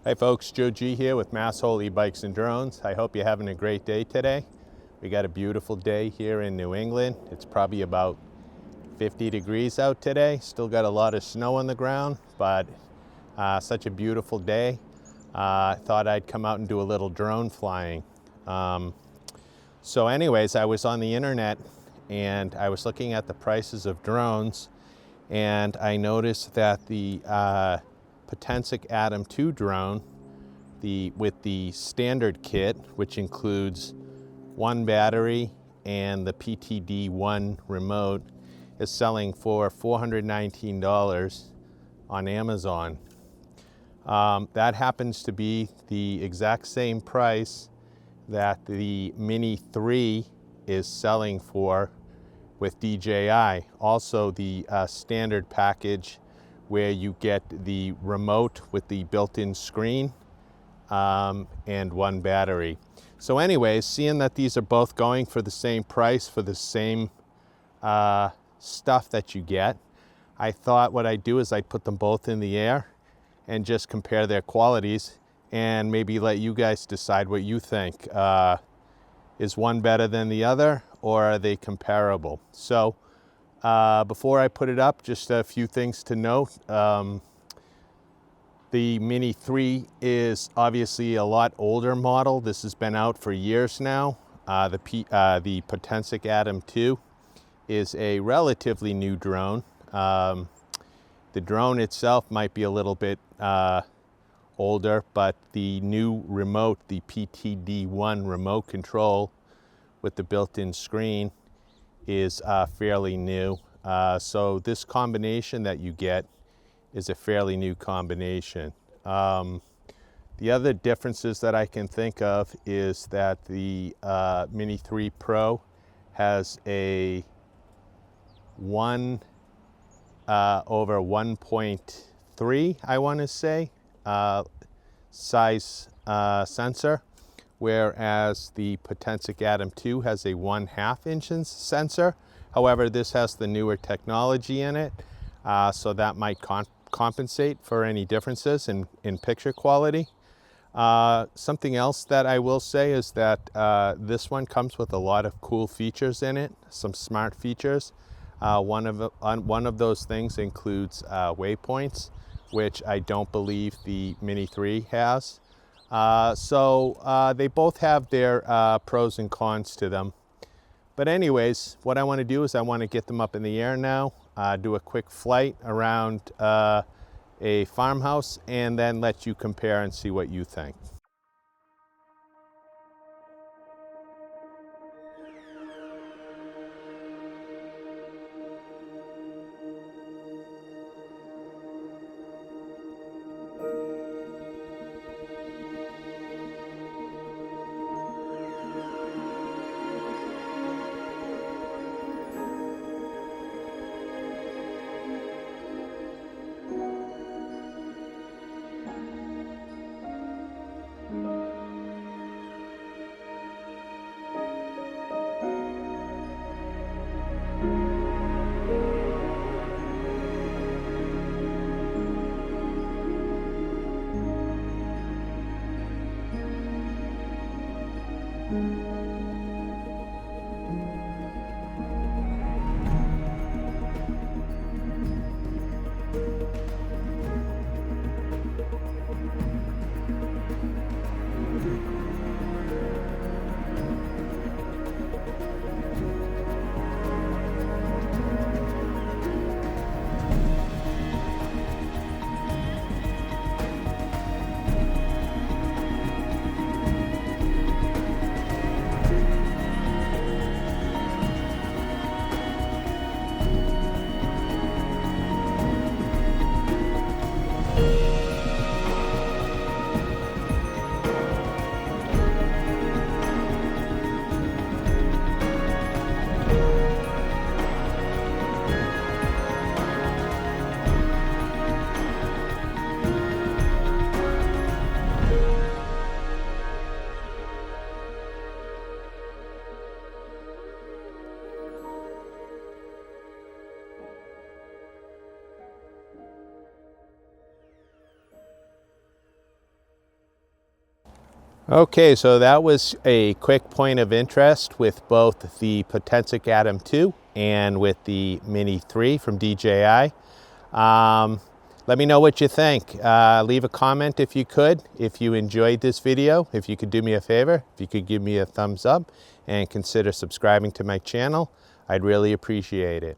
Hi folks, Joe G here with Mass Holy Bikes and Drones. I hope you're having a great day today. We got a beautiful day here in New England. It's probably about 50 degrees out today. Still got a lot of snow on the ground, but such a beautiful day. I thought I'd come out and do a little drone flying. So anyways, I was on the internet and I was looking at the prices of drones, and I noticed that the Potensic Atom 2 drone, with the standard kit, which includes one battery and the PTD1 remote, is selling for $419 on Amazon. That happens to be the exact same price that the Mini 3 is selling for with DJI. Also the standard package where you get the remote with the built-in screen and one battery. So anyways, seeing that these are both going for the same price for the same stuff that you get, I thought what I'd do is I'd put them both in the air and just compare their qualities and maybe let you guys decide what you think. Is one better than the other, or are they comparable? So before I put it up, just a few things to note. The Mini 3 is obviously a lot older model. This has been out for years now. The Potensic Atom 2 is a relatively new drone. The drone itself might be a little bit older, but the new remote, the PTD1 remote control with the built-in screen, is fairly new. So this combination that you get is a fairly new combination. The other differences that I can think of is that the Mini 3 Pro has a 1 over 1.3, I want to say, size sensor, whereas the Potensic Atom 2 has a 1/2 inch sensor. However, this has the newer technology in it, so that might compensate for any differences in picture quality. Something else that I will say is that this one comes with a lot of cool features in it, some smart features. One of those things includes waypoints, which I don't believe the Mini 3 has. So they both have their pros and cons to them. But anyways, what I want to do is I want to get them up in the air now, do a quick flight around a farmhouse, and then let you compare and see what you think. Okay, so that was a quick point of interest with both the Potensic Atom 2 and with the Mini 3 from DJI. Let me know what you think. Leave a comment if you could. If you enjoyed this video, if you could do me a favor, if you could give me a thumbs up and consider subscribing to my channel, I'd really appreciate it.